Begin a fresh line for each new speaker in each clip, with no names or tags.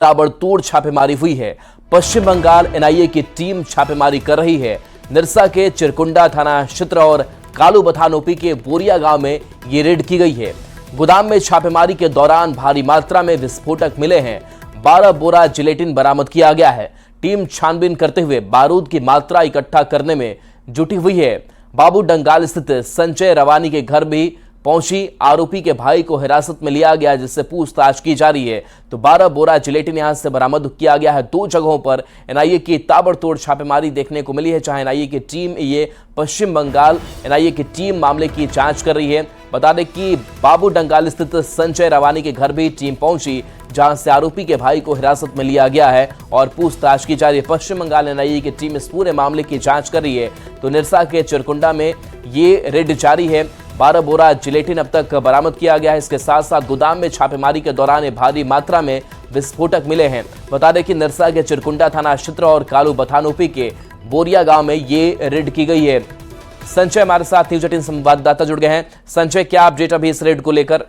ताबड़तोड़ छापेमारी हुई है। पश्चिम बंगाल एनआईए की टीम छापेमारी कर रही है। निरसा के चिरकुंडा थाना क्षेत्र और कालूबथान ओपी के बोरिया गांव में ये रेड की गई है। गोदाम में छापेमारी के दौरान भारी मात्रा में विस्फोटक मिले हैं। 12 बोरा जिलेटिन बरामद किया गया है। टीम छानबीन करते हुए बारूद की मात्रा इकट्ठा करने में जुटी हुई है। बाबू डंगाल स्थित संजय रवानी के घर भी पहुंची। आरोपी के भाई को हिरासत में लिया गया, जिससे पूछताछ की जा रही है। तो 12 बोरा जिलेटिन यहां से बरामद किया गया है। 2 जगहों पर एनआईए की ताबड़तोड़ छापेमारी देखने को मिली है। जहां एनआईए की टीम, ये पश्चिम बंगाल एनआईए की टीम मामले की जांच कर रही है। बता दें कि बाबू डंगाल स्थित संजय रवानी के घर भी टीम पहुंची, जहां से आरोपी के भाई को हिरासत में लिया गया है और पूछताछ की जा रही है। पश्चिम बंगाल एनआईए की टीम इस पूरे मामले की जांच कर रही है। तो निरसा के चिरकुंडा में ये रेड जारी है। 12 बोरा जिलेटिन अब तक बरामद किया गया है। इसके साथ साथ गोदाम में छापेमारी के दौरान भारी मात्रा में विस्फोटक मिले हैं। बता दें कि निरसा के चिरकुंडा थाना क्षेत्र और कालूबथान ओपी के बोरिया गांव में ये रेड की गई है। संजय हमारे साथ न्यूज 18 संवाददाता जुड़ गए हैं। संजय, क्या अपडेट अभी इस रेड को लेकर?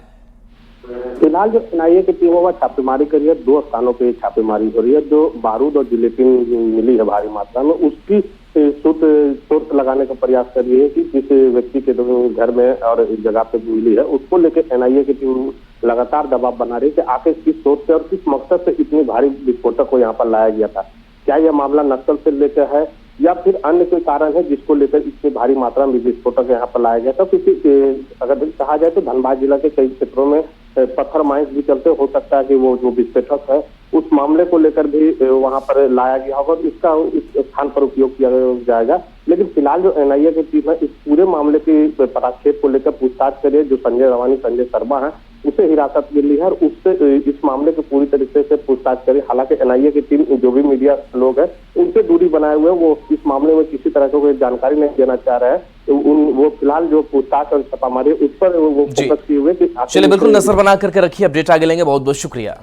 फिलहाल जो एनआईए की टीम है छापेमारी कर रही है। 2 स्थानों पे छापेमारी हो रही है। जो बारूद और जिलेटिन मिली है भारी मात्रा में, उसकी सूत्र लगाने का प्रयास कर रही है कि किस व्यक्ति के घर में और इस जगह पे मिली है। उसको लेकर एनआईए की टीम लगातार दबाव बना रही है कि आखिर किस सोच से और किस मकसद से इतनी भारी विस्फोटक को यहाँ पर लाया गया था। क्या यह मामला नक्सल से लेकर है या फिर अन्य कोई कारण है जिसको लेकर इतनी भारी मात्रा में विस्फोटक यहाँ पर लाया गया था? क्योंकि अगर कहा जाए तो धनबाद जिला के कई क्षेत्रों में पत्थर माइंस भी चलते, हो सकता है कि वो जो विस्फोटक है उस मामले को लेकर भी वहां पर लाया गया होगा, इसका इस स्थान पर उपयोग किया जाएगा। लेकिन फिलहाल जो एनआईए की टीम है इस पूरे मामले की पदक्षेप को लेकर पूछताछ करिए। जो संजय रवानी, संजय शर्मा है, उसे हिरासत मिली है और उससे इस मामले को पूरी तरीके से पूछताछ करी। हालांकि एनआईए की टीम जो भी मीडिया लोग हैं उनसे दूरी बनाए हुए, वो इस मामले में किसी तरह की कोई जानकारी नहीं देना चाह रहे हैं। तो वो फिलहाल जो पूछताछ और छापामारी उस पर वो फोकस किए हुए।
चलिए, बिल्कुल नजर बना करके रखिए, अपडेट आगे लेंगे। बहुत बहुत शुक्रिया।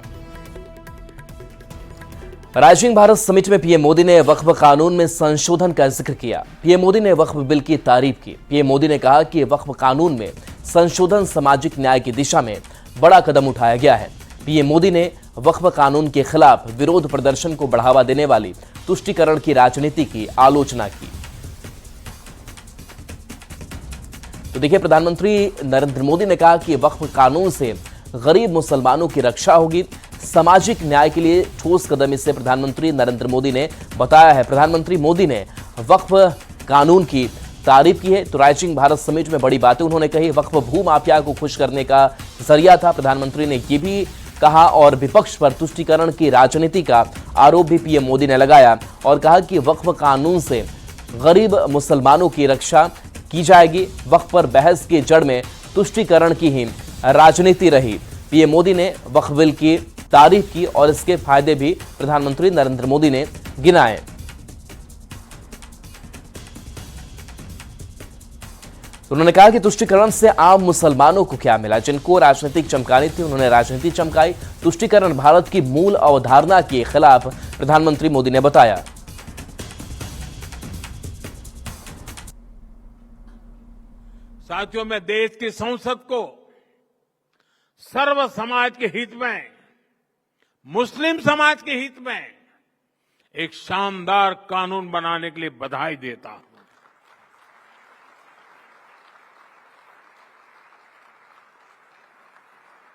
राइजिंग भारत समिट में पीएम मोदी ने वक्फ कानून में संशोधन का जिक्र किया। पीएम मोदी ने वक्फ बिल की तारीफ की। पीएम मोदी ने कहा कि वक्फ कानून में संशोधन सामाजिक न्याय की दिशा में बड़ा कदम उठाया गया है। पीएम मोदी ने वक्फ कानून के खिलाफ विरोध प्रदर्शन को बढ़ावा देने वाली तुष्टीकरण की राजनीति की आलोचना की। तो देखिए, प्रधानमंत्री नरेंद्र मोदी ने कहा कि वक्फ कानून से गरीब मुसलमानों की रक्षा होगी। सामाजिक न्याय के लिए ठोस कदम, इसे प्रधानमंत्री नरेंद्र मोदी ने बताया है। प्रधानमंत्री मोदी ने वक्फ कानून की तारीफ की है। तो राइजिंग भारत समिट में बड़ी बातें उन्होंने कही। वक्फ भू माफिया को खुश करने का जरिया था, प्रधानमंत्री ने ये भी कहा। और विपक्ष पर तुष्टीकरण की राजनीति का आरोप भी पीएम मोदी ने लगाया और कहा कि वक्फ कानून से गरीब मुसलमानों की रक्षा की जाएगी। वक्फ पर बहस की जड़ में तुष्टीकरण की ही राजनीति रही। पीएम मोदी ने वक्फ बिल की तारीफ की और इसके फायदे भी प्रधानमंत्री नरेंद्र मोदी ने गिनाए। उन्होंने कहा कि तुष्टीकरण से आम मुसलमानों को क्या मिला। जिनको राजनीतिक चमकानी थी, उन्होंने राजनीति चमकाई। तुष्टीकरण भारत की मूल अवधारणा के खिलाफ, प्रधानमंत्री मोदी ने बताया।
साथियों, मैं देश की संसद को सर्व समाज के हित में, मुस्लिम समाज के हित में एक शानदार कानून बनाने के लिए बधाई देता हूं।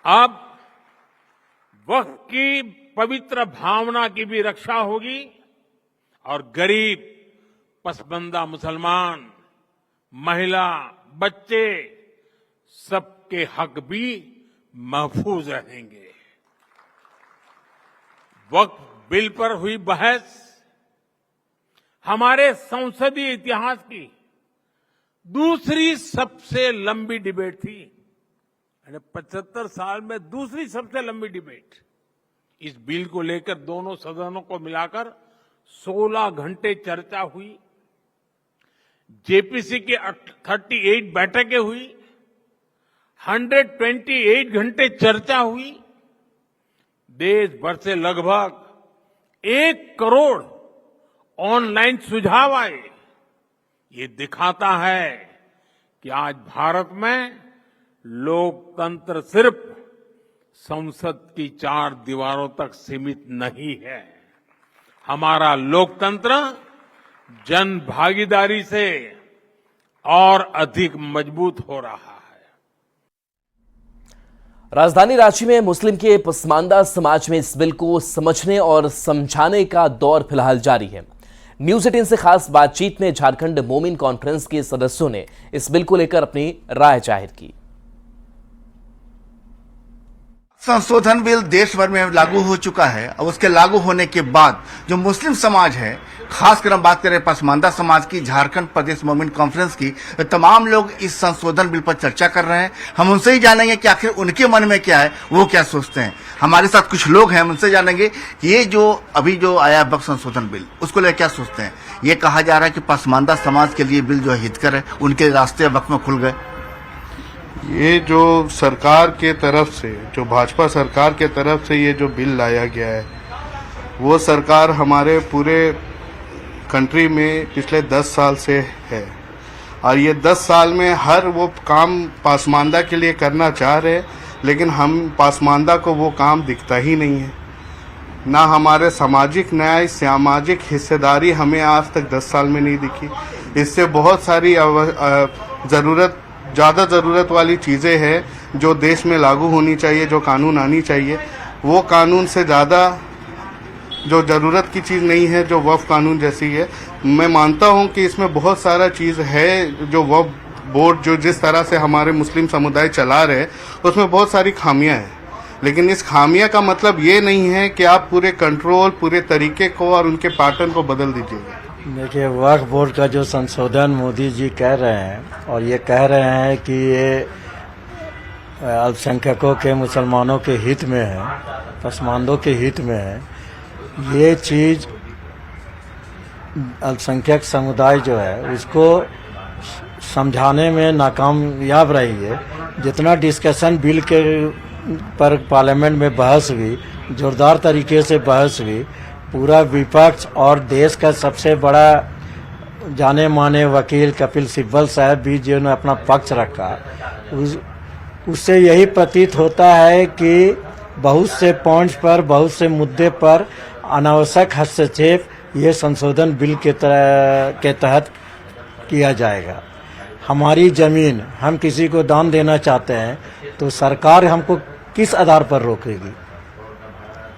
अब वक्फ की पवित्र भावना की भी रक्षा होगी और गरीब, पसमानदा मुसलमान, महिला, बच्चे, सबके हक भी महफूज रहेंगे। वक्फ बिल पर हुई बहस हमारे संसदीय इतिहास की दूसरी सबसे लंबी डिबेट थी। 75 साल में दूसरी सबसे लंबी डिबेट। इस बिल को लेकर दोनों सदनों को मिलाकर 16 घंटे चर्चा हुई। जेपीसी की 38 बैठकें हुई। 128 घंटे चर्चा हुई। देश भर से लगभग 1 करोड़ ऑनलाइन सुझाव आए। ये दिखाता है कि आज भारत में लोकतंत्र सिर्फ संसद की 4 दीवारों तक सीमित नहीं है। हमारा लोकतंत्र जन भागीदारी से और अधिक मजबूत हो रहा है।
राजधानी रांची में मुस्लिम के पसमानदा समाज में इस बिल को समझने और समझाने का दौर फिलहाल जारी है। न्यूज 18 से खास बातचीत में झारखंड मोमिन कॉन्फ्रेंस के सदस्यों ने इस बिल को लेकर अपनी राय जाहिर की।
संशोधन बिल देश भर में लागू हो चुका है और उसके लागू होने के बाद जो मुस्लिम समाज है, खासकर हम बात करें पसमानदा समाज की, झारखंड प्रदेश मोमिन कॉन्फ्रेंस की, तो तमाम लोग इस संशोधन बिल पर चर्चा कर रहे हैं। हम उनसे ही जानेंगे कि आखिर उनके मन में क्या है, वो क्या सोचते हैं। हमारे साथ कुछ लोग हैं, हम उनसे जानेंगे कि ये जो अभी जो आया वक्फ संशोधन बिल, उसको लेकर क्या सोचते हैं। ये कहा जा रहा है कि पसमानदा समाज के लिए बिल जो है हितकर है, उनके रास्ते वक्फ में खुल गए।
ये जो सरकार के तरफ से, जो भाजपा सरकार के तरफ से ये जो बिल लाया गया है, वो सरकार हमारे पूरे कंट्री में पिछले 10 साल से है और ये 10 साल में हर वो काम पसमानदा के लिए करना चाह रहे हैं, लेकिन हम पसमानदा को वो काम दिखता ही नहीं है। ना हमारे सामाजिक न्याय, सामाजिक हिस्सेदारी हमें आज तक 10 साल में नहीं दिखी। इससे बहुत सारी ज़्यादा ज़रूरत वाली चीज़ें हैं जो देश में लागू होनी चाहिए, जो कानून आनी चाहिए, वो कानून से ज़्यादा जो ज़रूरत की चीज़ नहीं है, जो वक्फ कानून जैसी है। मैं मानता हूँ कि इसमें बहुत सारा चीज़ है जो वक्फ बोर्ड जो जिस तरह से हमारे मुस्लिम समुदाय चला रहे हैं, उसमें बहुत सारी खामियां हैं। लेकिन इस खामियां का मतलब ये नहीं है कि आप पूरे कंट्रोल, पूरे तरीके को और उनके पैटर्न को बदल दीजिएगा।
देखिए, वक्फ बोर्ड का जो संशोधन मोदी जी कह रहे हैं और ये कह रहे हैं कि ये अल्पसंख्यकों के, मुसलमानों के हित में है, पसमानदों के हित में है, ये चीज़ अल्पसंख्यक समुदाय जो है उसको समझाने में नाकामयाब रही है। जितना डिस्कशन बिल के पर पार्लियामेंट में बहस हुई, जोरदार तरीके से बहस हुई, पूरा विपक्ष और देश का सबसे बड़ा जाने माने वकील कपिल सिब्बल साहब भी जिन्होंने अपना पक्ष रखा, उससे यही प्रतीत होता है कि बहुत से पॉइंट्स पर, बहुत से मुद्दे पर अनावश्यक हस्तक्षेप ये संशोधन बिल के तहत किया जाएगा। हमारी ज़मीन हम किसी को दान देना चाहते हैं तो सरकार हमको किस आधार पर रोकेगी।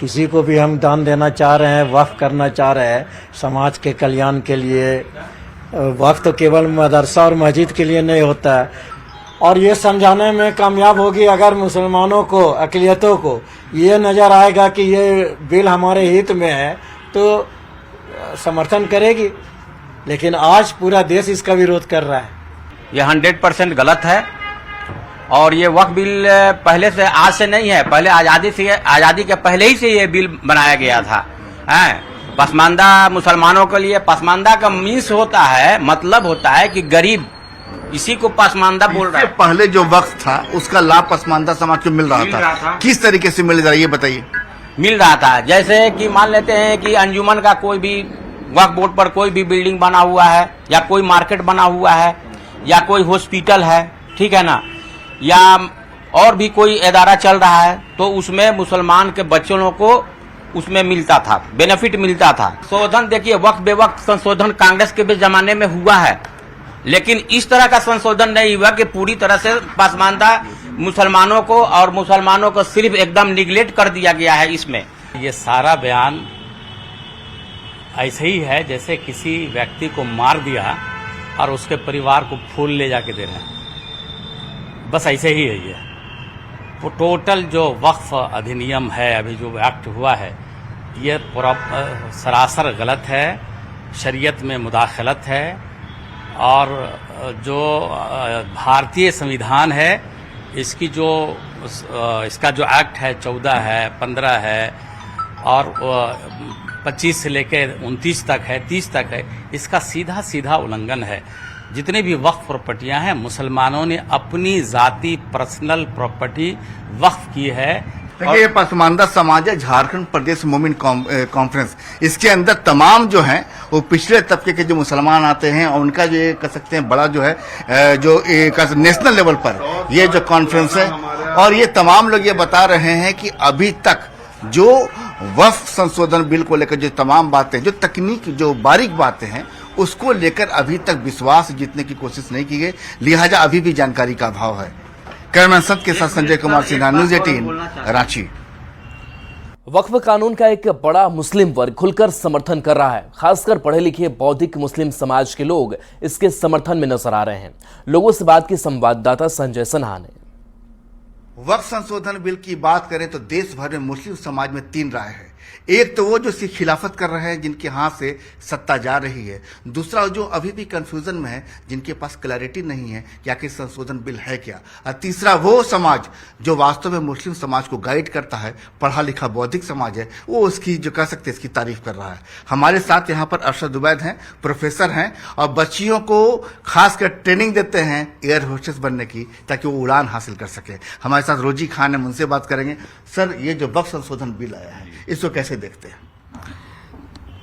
किसी को भी हम दान देना चाह रहे हैं, वक्फ करना चाह रहे हैं समाज के कल्याण के लिए। वक्फ तो केवल मदरसा और मस्जिद के लिए नहीं होता है। और ये समझाने में कामयाब होगी अगर मुसलमानों को, अक़लियतों को ये नज़र आएगा कि ये बिल हमारे हित में है तो समर्थन करेगी। लेकिन आज पूरा देश इसका विरोध कर रहा है।
ये 100% गलत है और ये वक्फ बिल पहले से, आज से नहीं है, पहले आज़ादी के पहले ही से ये बिल बनाया गया था। पसमानदा मुसलमानों के लिए, पसमानदा का मीन्स होता है, मतलब होता है कि गरीब, इसी को पसमानदा बोल रहा है।
पहले जो वक्फ था उसका लाभ पसमानदा समाज को मिल रहा था। किस तरीके से मिल रहा है ये बताइए।
मिल रहा था, जैसे कि मान लेते हैं कि अंजुमन का कोई भी वक्फ बोर्ड पर कोई भी बिल्डिंग बना हुआ है, या कोई मार्केट बना हुआ है, या कोई हॉस्पिटल है, ठीक है ना, या और भी कोई इदारा चल रहा है, तो उसमें मुसलमान के बच्चों को उसमें मिलता था, बेनिफिट मिलता था। संशोधन देखिए, वक्फ बेवक्त संशोधन कांग्रेस के भी जमाने में हुआ है, लेकिन इस तरह का संशोधन नहीं हुआ कि पूरी तरह से पसमानदा मुसलमानों को और मुसलमानों को सिर्फ एकदम निगलेक्ट कर दिया गया है। इसमें
ये सारा बयान ऐसे ही है जैसे किसी व्यक्ति को मार दिया और उसके परिवार को फूल ले जाके दे रहे हैं, बस ऐसे ही है। ये वो टोटल जो वक्फ अधिनियम है, अभी जो एक्ट हुआ है, ये सरासर गलत है, शरीयत में मुदाखलत है। और जो भारतीय संविधान है, इसकी जो इसका जो एक्ट है 14 है, 15 है और 25 से लेकर 29 तक है, 30 तक है, इसका सीधा सीधा उल्लंघन है। जितने भी वक्फ प्रॉपर्टियां हैं, मुसलमानों ने अपनी जाती पर्सनल प्रॉपर्टी वक्फ की है।
देखिए, पसमानदा समाज है झारखंड प्रदेश मोमिन कॉन्फ्रेंस, इसके अंदर तमाम जो हैं वो पिछड़े तबके के जो मुसलमान आते हैं और उनका जो कह सकते हैं बड़ा जो है जो नेशनल लेवल पर ये जो कॉन्फ्रेंस है और ये तमाम लोग ये बता रहे हैं कि अभी तक जो वक्फ संशोधन बिल को लेकर जो तमाम बातें, जो तकनीक, जो बारीक बातें हैं, उसको लेकर अभी तक विश्वास जीतने की कोशिश नहीं की गई, लिहाजा अभी भी जानकारी का अभाव है। कैमरामैन संत के साथ संजय कुमार सिन्हा, न्यूज 18 रांची।
वक्फ कानून का एक बड़ा मुस्लिम वर्ग खुलकर समर्थन कर रहा है। खासकर पढ़े लिखे बौद्धिक मुस्लिम समाज के लोग इसके समर्थन में नजर आ रहे हैं। लोगों से बात की संवाददाता संजय सिन्हा ने।
वक्फ संशोधन बिल की बात करें तो देश भर में मुस्लिम समाज में 3 राय है। एक तो वो जो इसकी खिलाफत कर रहे हैं, जिनके हाथ से सत्ता जा रही है। दूसरा जो अभी भी कंफ्यूजन में है, जिनके पास क्लैरिटी नहीं है कि आखिर संशोधन बिल है क्या। और तीसरा वो समाज जो वास्तव में मुस्लिम समाज को गाइड करता है, पढ़ा लिखा बौद्धिक समाज है, वो उसकी जो कह सकते हैं इसकी तारीफ कर रहा है। हमारे साथ यहाँ पर अरशद उबैद हैं, प्रोफेसर हैं और बच्चियों को खासकर ट्रेनिंग देते हैं एयर होस्टेस बनने की, ताकि वो उड़ान हासिल कर सके। हमारे साथ रोजी खान है, उनसे बात करेंगे। सर, ये जो वक्फ संशोधन बिल आया है, इसको कैसे देखते हैं?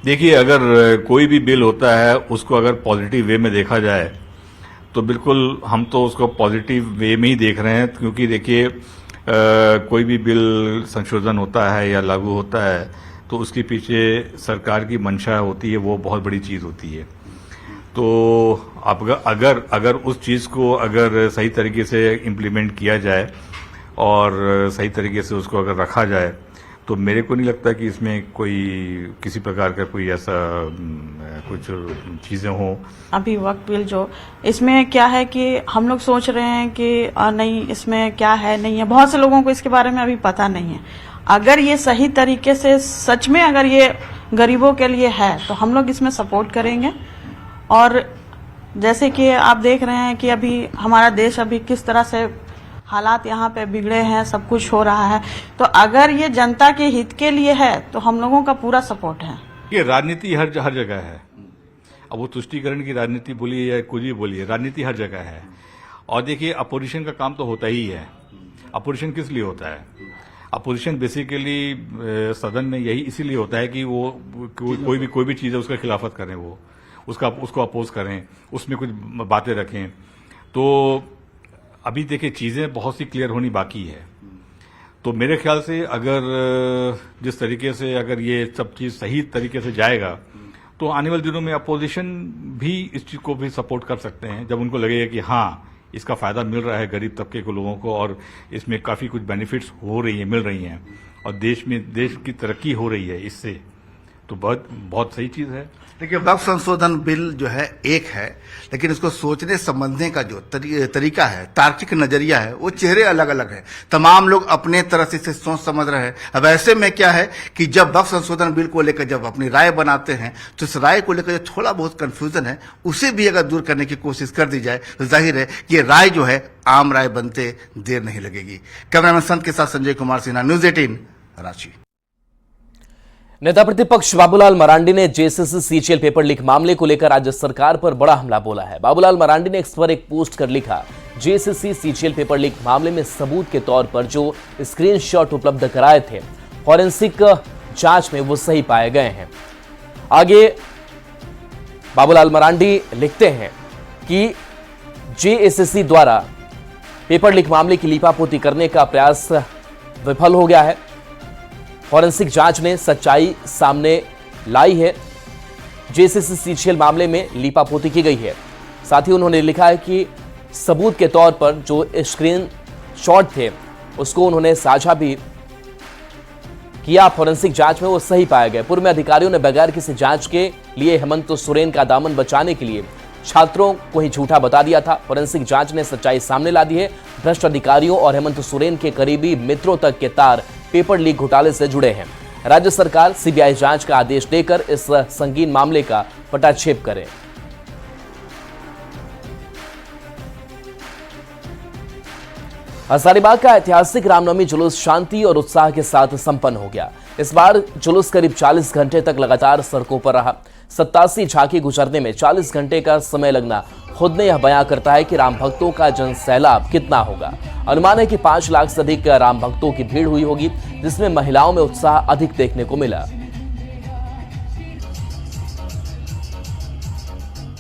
देखिए, अगर कोई भी बिल होता है उसको अगर पॉजिटिव वे में देखा जाए तो बिल्कुल हम तो उसको पॉजिटिव वे में ही देख रहे हैं, क्योंकि देखिए कोई भी बिल संशोधन होता है या लागू होता है तो उसके पीछे सरकार की मंशा होती है, वो बहुत बड़ी चीज़ होती है। तो अगर उस चीज़ को अगर सही तरीके से इम्प्लीमेंट किया जाए और सही तरीके से उसको अगर रखा जाए तो मेरे को नहीं लगता कि इसमें कोई किसी प्रकार का कोई ऐसा कुछ चीज़ें हों।
अभी वक्त बिल जो इसमें क्या है कि हम लोग सोच रहे हैं कि नहीं इसमें क्या है नहीं है, बहुत से लोगों को इसके बारे में अभी पता नहीं है। अगर ये सही तरीके से सच में अगर ये गरीबों के लिए है तो हम लोग इसमें सपोर्ट करेंगे। और जैसे कि आप देख रहे हैं कि अभी हमारा देश अभी किस तरह से हालात यहाँ पे बिगड़े हैं, सब कुछ हो रहा है, तो अगर ये जनता के हित के लिए है तो हम लोगों का पूरा सपोर्ट है।
ये राजनीति हर जगह है। अब वो तुष्टीकरण की राजनीति बोलिए या कुछ भी बोलिए, राजनीति हर जगह है। और देखिए, अपोजिशन का काम तो होता ही है। अपोजिशन किस लिए होता है? अपोजिशन बेसिकली सदन में यही इसीलिए होता है कि वो कोई भी चीज़ है उसका खिलाफत करें, वो उसको अपोज करें, उसमें कुछ बातें रखें। तो अभी देखिए, चीज़ें बहुत सी क्लियर होनी बाकी है। तो मेरे ख्याल से अगर जिस तरीके से अगर ये सब चीज़ सही तरीके से जाएगा तो आने वाले दिनों में अपोजिशन भी इस चीज़ को भी सपोर्ट कर सकते हैं, जब उनको लगेगा कि हाँ इसका फ़ायदा मिल रहा है गरीब तबके को लोगों को और इसमें काफ़ी कुछ बेनिफिट्स मिल रही हैं और देश की तरक्की हो रही है इससे, तो बहुत सही चीज़ है।
देखिए, वक्फ संशोधन बिल जो है एक है, लेकिन इसको सोचने समझने का जो तरीका है, तार्किक नजरिया है, वो चेहरे अलग अलग है। तमाम लोग अपने तरह से इसे सोच समझ रहे हैं। अब ऐसे में क्या है कि जब वक्फ संशोधन बिल को लेकर जब अपनी राय बनाते हैं तो इस राय को लेकर जो थोड़ा बहुत कंफ्यूजन है उसे भी अगर दूर करने की कोशिश कर दी जाए तो जाहिर है कि ये राय जो है आम राय बनते देर नहीं लगेगी। कैमरामैन संत के साथ संजय कुमार सिन्हा, न्यूज 18 रांची।
नेता प्रतिपक्ष बाबूलाल मरांडी ने जेएसएससी सीजीएल पेपर लीक मामले को लेकर राज्य सरकार पर बड़ा हमला बोला है। बाबूलाल मरांडी ने एक्स पर एक पोस्ट कर लिखा, जेएसएससी सीजीएल पेपर लीक मामले में सबूत के तौर पर जो स्क्रीनशॉट उपलब्ध कराए थे, फॉरेंसिक जांच में वो सही पाए गए हैं। आगे बाबूलाल मरांडी लिखते हैं कि जेएसएससी द्वारा पेपर लीक मामले की लीपापोती करने का प्रयास विफल हो गया है। फॉरेंसिक जांच ने सच्चाई सामने लाई है। जेएसएससी सीजीएल मामले में लीपापोती की गई है। साथ ही उन्होंने लिखा है कि सबूत के तौर पर जो स्क्रीन शॉट थे उसको उन्होंने साझा भी किया। फॉरेंसिक जांच में वो सही पाए गए। पूर्व में अधिकारियों ने बगैर किसी जांच के लिए हेमंत सोरेन का दामन बचाने के लिए छात्रों को ही झूठा बता दिया था। फॉरेंसिक जांच ने सच्चाई सामने ला दी है। भ्रष्ट अधिकारियों और हेमंत सोरेन के करीबी मित्रों तक के तार पेपर लीक घोटाले से जुड़े हैं। राज्य सरकार सीबीआई जांच का आदेश देकर इस संगीन मामले का पटाक्षेप करे। हजारीबाग का ऐतिहासिक रामनवमी जुलूस शांति और उत्साह के साथ संपन्न हो गया। इस बार जुलूस करीब 40 घंटे तक लगातार सड़कों पर रहा। 87 झांकी गुजरने में 40 घंटे का समय लगना खुद ने यह बयां करता है कि राम भक्तों का जन सैलाब कितना होगा। अनुमान है कि 5 लाख से अधिक राम भक्तों की भीड़ हुई होगी, जिसमें महिलाओं में उत्साह अधिक देखने को मिला।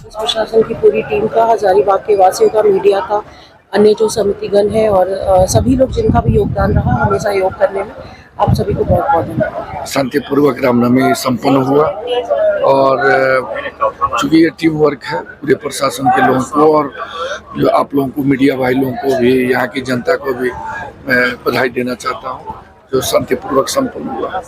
प्रशासन की पूरी टीम का, हजारीबाग के वासियों का, मीडिया का अन्य जो समितिगण है और सभी लोग जिनका भी योगदान रहा हमेशा योग करने में, आप सभी को बहुत बहुत धन्यवाद।
शांतिपूर्वक रामनवमी संपन्न हुआ और चूंकि ये टीम वर्क है पूरे प्रशासन के लोगों को और जो आप लोगों को, मीडिया भाई लोगों को भी, यहाँ की जनता को भी मैं बधाई देना चाहता हूँ जो शांतिपूर्वक संपन्न हुआ।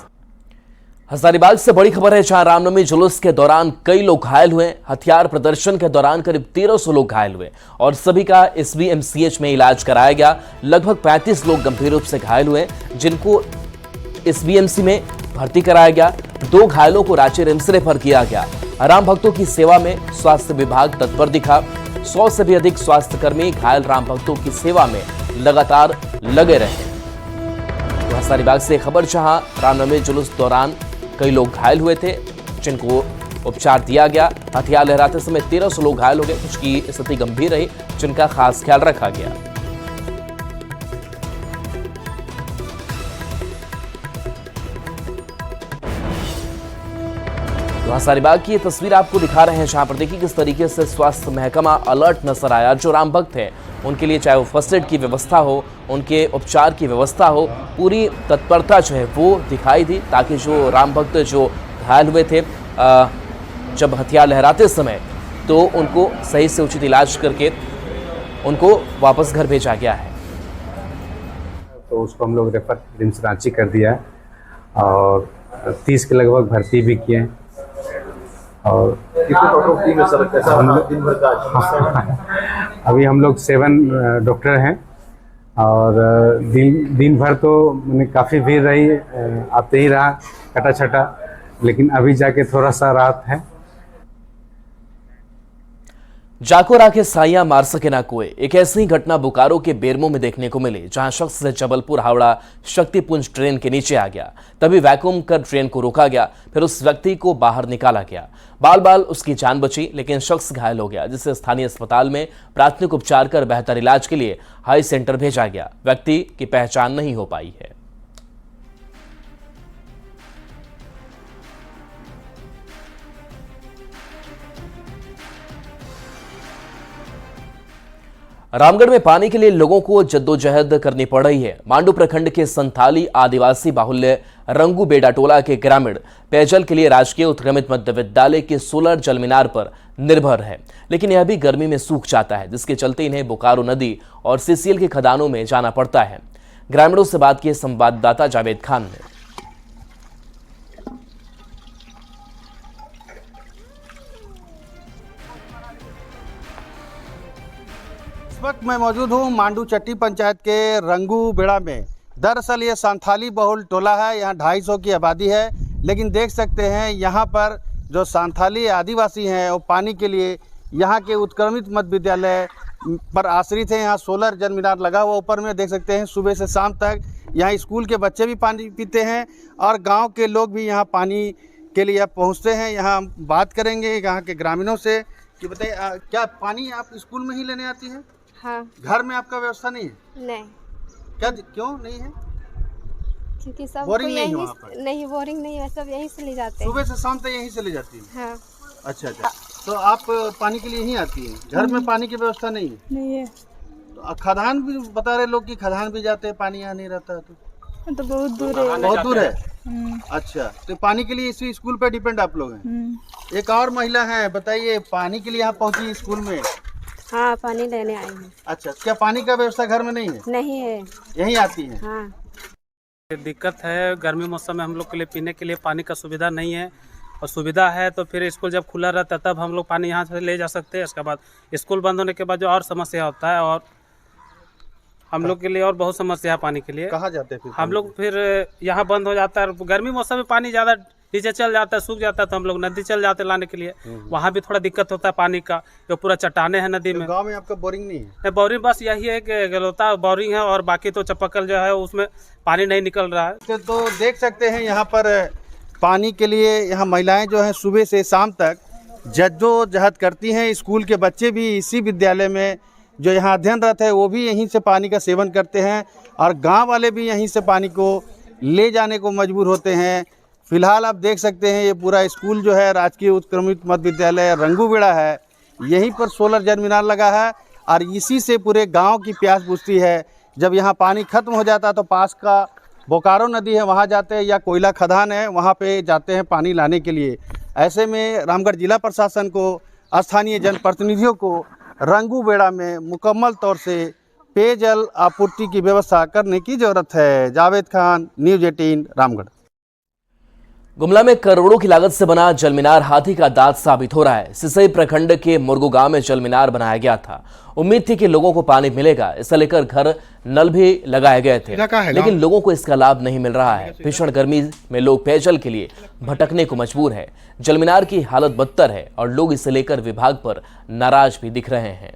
हजारीबाग से बड़ी खबर है, जहां रामनवमी जुलूस के दौरान कई लोग घायल हुए। हथियार प्रदर्शन के दौरान करीब 1300 लोग घायल हुए और सभी का SBMCH में इलाज कराया गया। लगभग 35 लोग गंभीर रूप से घायल हुए, जिनको SBMC में भर्ती कराया गया। 2 घायलों को रांची रिम्स रेफर किया गया। राम भक्तों की सेवा में स्वास्थ्य विभाग तत्पर दिखा। 100 से भी अधिक स्वास्थ्यकर्मी घायल राम भक्तों की सेवा में लगातार लगे रहे। तो हजारीबाग से खबर, जहां रामनवमी जुलूस दौरान कई लोग घायल हुए थे, जिनको उपचार दिया गया। हथियार लहराते समय 1300 लोग घायल हो गए, कुछ की स्थिति गंभीर रही, जिनका खास ख्याल रखा गया। तो हजारीबाग की ये तस्वीर आपको दिखा रहे हैं, जहां पर देखिए किस तरीके से स्वास्थ्य महकमा अलर्ट नजर आया। जो राम भक्त हैं उनके लिए चाहे वो फर्स्ट एड की व्यवस्था हो, उनके उपचार की व्यवस्था हो, पूरी तत्परता जो है वो दिखाई दी, ताकि जो राम भक्त जो घायल हुए थे जब हथियार लहराते समय, तो उनको सही से उचित इलाज करके उनको वापस घर भेजा गया है।
तो उसको हम लोग रेफर रिम्स रांची कर दिया है और 30 के लगभग भर्ती भी किए हैं। और अभी हम लोग 7 डॉक्टर हैं और दिन भर तो मैंने काफ़ी भीड़ रही, आते ही रहा कटा छटा, लेकिन अभी जाके थोड़ा सा राहत है।
जाको राखे साइया मार सके ना कोई, एक ऐसी ही घटना बोकारो के बेरमो में देखने को मिली, जहां शख्स जबलपुर हावड़ा शक्तिपुंज ट्रेन के नीचे आ गया। तभी वैक्यूम कर ट्रेन को रोका गया, फिर उस व्यक्ति को बाहर निकाला गया। बाल बाल उसकी जान बची, लेकिन शख्स घायल हो गया, जिसे स्थानीय अस्पताल में प्राथमिक उपचार कर बेहतर इलाज के लिए हाई सेंटर भेजा गया। व्यक्ति की पहचान नहीं हो पाई है। रामगढ़ में पानी के लिए लोगों को जद्दोजहद करनी पड़ रही है। मांडू प्रखंड के संथाली आदिवासी बाहुल्य रंगू बेड़ा टोला के ग्रामीण पेयजल के लिए राजकीय उत्क्रमित मध्य विद्यालय के सोलर जल मीनार पर निर्भर है, लेकिन यह भी गर्मी में सूख जाता है, जिसके चलते इन्हें बोकारो नदी और CCL के खदानों में जाना पड़ता है। ग्रामीणों से बात किए संवाददाता जावेद खान ने।
इस वक्त मैं मौजूद हूँ मांडू चट्टी पंचायत के रंगू बेड़ा में। दरअसल ये संथाली बहुल टोला है, यहाँ 250 की आबादी है, लेकिन देख सकते हैं यहाँ पर जो संथाली आदिवासी हैं वो पानी के लिए यहाँ के उत्क्रमित मध्य विद्यालय पर आश्रित हैं। यहाँ सोलर जल मीनार लगा हुआ ऊपर में देख सकते हैं। सुबह से शाम तक यहाँ स्कूल के बच्चे भी पानी पीते हैं और गाँव के लोग भी यहाँ पानी के लिए पहुँचते हैं। यहाँ हम बात करेंगे यहाँ के ग्रामीणों से कि बताइए क्या पानी आप स्कूल में ही लेने आती हैं?
हाँ।
घर में आपका व्यवस्था नहीं है?
नहीं।
क्या क्यों नहीं है?
क्योंकि सब
बोरिंग नहीं है वहाँ पर?
नहीं, बोरिंग नहीं है, सब यहीं से ले जाते हैं।
सुबह से शाम तक यहीं से ले जाती हैं?
हाँ।
अच्छा अच्छा, तो आप पानी के लिए यहीं आती हैं? घर में पानी की व्यवस्था नहीं है?
नहीं है।
तो खदान भी बता रहे लोग कि खदान भी जाते हैं, पानी यहाँ नहीं रहता
तो बहुत दूर है।
बहुत दूर है। अच्छा, तो पानी के लिए इसी स्कूल पे डिपेंड आप लोग हैं? एक और महिला है, बताइए पानी के लिए यहाँ पहुँची स्कूल में?
हाँ, पानी लेने आई हूँ।
अच्छा, क्या पानी का व्यवस्था घर में नहीं है?
नहीं है।
यहीं आती है?
हाँ।
दिक्कत है, गर्मी मौसम में हम लोग के लिए पीने के लिए पानी का सुविधा नहीं है, और सुविधा है तो फिर स्कूल जब खुला रहता है तब हम लोग पानी यहाँ से ले जा सकते हैं। इसके बाद स्कूल बंद होने के बाद जो और समस्या होता है, और हम लोग के लिए और बहुत समस्या है पानी के लिए।
कहाँ जाते हैं
हम लोग? फिर यहाँ बंद हो जाता है, गर्मी मौसम में पानी ज़्यादा नीचे चल जाता है, सूख जाता है, तो हम लोग नदी चल जाते हैं लाने के लिए। वहाँ भी थोड़ा दिक्कत होता है पानी का, जो पूरा चट्टाने हैं नदी में।
गांव में आपका बोरिंग नहीं है?
बोरिंग बस यही है कि गलौता बोरिंग है, और बाकी तो चापाकल जो है उसमें पानी नहीं निकल रहा है।
तो देख सकते हैं यहाँ पर पानी के लिए यहाँ महिलाएं जो हैं सुबह से शाम तक जद्दोजहद करती हैं। स्कूल के बच्चे भी इसी विद्यालय में जो यहाँ अध्ययनरत है वो भी यहीं से पानी का सेवन करते हैं, और गाँव वाले भी यहीं से पानी को ले जाने को मजबूर होते हैं। फिलहाल आप देख सकते हैं ये पूरा स्कूल जो है राजकीय उत्क्रमित मध्य विद्यालय रंगू बेड़ा है, यहीं पर सोलर जल मीनार लगा है और इसी से पूरे गांव की प्यास बुझती है। जब यहाँ पानी खत्म हो जाता है तो पास का बोकारो नदी है, वहाँ जाते हैं, या कोयला खदान है, वहाँ पे जाते हैं पानी लाने के लिए। ऐसे में रामगढ़ जिला प्रशासन को, स्थानीय जनप्रतिनिधियों को रंगू बेड़ा में मुकम्मल तौर से पेयजल आपूर्ति की व्यवस्था करने की जरूरत है। जावेद खान, न्यूज़ 18, रामगढ़।
गुमला में करोड़ों की लागत से बना जलमीनार हाथी का दांत साबित हो रहा है। सिसई प्रखंड के मुरगू गांव में जलमीनार बनाया गया था। उम्मीद थी कि लोगों को पानी मिलेगा, इसे लेकर घर नल भी लगाए गए थे, लेकिन लोगों को इसका लाभ नहीं मिल रहा है। भीषण गर्मी में लोग पेयजल के लिए भटकने को मजबूर है। जलमीनार की हालत बदतर है और लोग इसे लेकर विभाग पर नाराज भी दिख रहे हैं।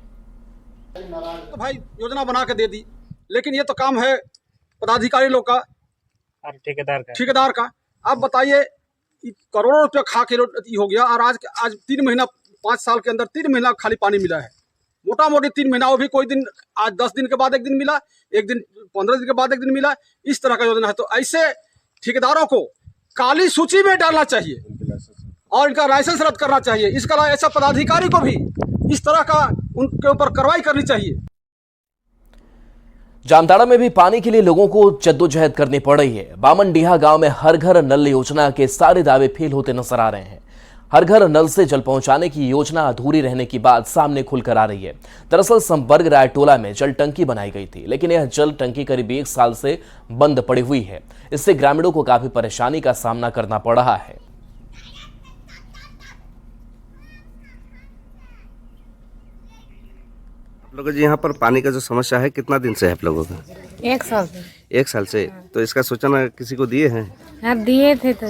तो भाई योजना बना के दे दी, लेकिन ये तो काम है पदाधिकारी लोग का, ठेकेदार का। आप बताइए, करोड़ों रुपया खा के हो गया, और आज 3 महीना 5 साल के अंदर 3 महीना खाली पानी मिला है। मोटा मोटी 3 महीना, वो भी कोई दिन आज 10 दिन के बाद एक दिन मिला, एक दिन 15 दिन के बाद एक दिन मिला। इस तरह का योजना है। तो ऐसे ठेकेदारों को काली सूची में डालना चाहिए और इनका लाइसेंस रद्द करना चाहिए। इसका ऐसा पदाधिकारी को भी इस तरह का उनके ऊपर कार्रवाई करनी चाहिए।
जामताड़ा में भी पानी के लिए लोगों को जद्दोजहद करनी पड़ रही है। बामनडीहा गांव में हर घर नल योजना के सारे दावे फेल होते नजर आ रहे हैं। हर घर नल से जल पहुंचाने की योजना अधूरी रहने की बात सामने खुलकर आ रही है। दरअसल संबर्ग राय टोला में जल टंकी बनाई गई थी, लेकिन यह जल टंकी करीब 1 साल से बंद पड़ी हुई है। इससे ग्रामीणों को काफी परेशानी का सामना करना पड़ रहा है।
लोगों जी, यहाँ पर पानी का जो समस्या है कितना दिन से है आप लोगों का?
1 साल से।
1 साल से। तो इसका सूचना किसी को दिए हैं?
हाँ, दिए थे। तो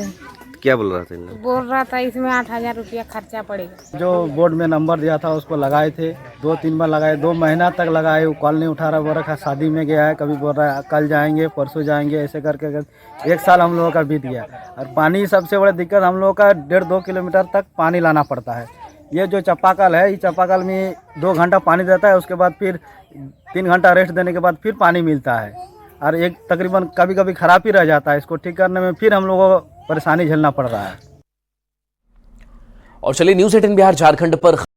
क्या बोल रहा था इन लोग?
बोल रहा था इसमें 8000 रुपया खर्चा पड़ेगा।
जो बोर्ड में नंबर दिया था उसको लगाए थे, 2-3 बार लगाए, 2 महीना तक लगाए। वो कॉल नहीं उठा रहा, बोल रहा शादी में गया है, कभी बोल रहा है कल जाएंगे, परसों जाएंगे, ऐसे करके 1 साल हम लोगों का बीत गया। और पानी सबसे बड़ा दिक्कत, हम लोगों का 1.5-2 किलोमीटर तक पानी लाना पड़ता है। ये जो चापाकल है, इस चापाकल में 2 घंटा पानी देता है, उसके बाद फिर 3 घंटा रेस्ट देने के बाद फिर पानी मिलता है। और एक तकरीबन कभी कभी खराब ही रह जाता है। इसको ठीक करने में फिर हम लोगों को परेशानी झेलना पड़ रहा है।
और चलिए न्यूज़ 18 बिहार झारखंड पर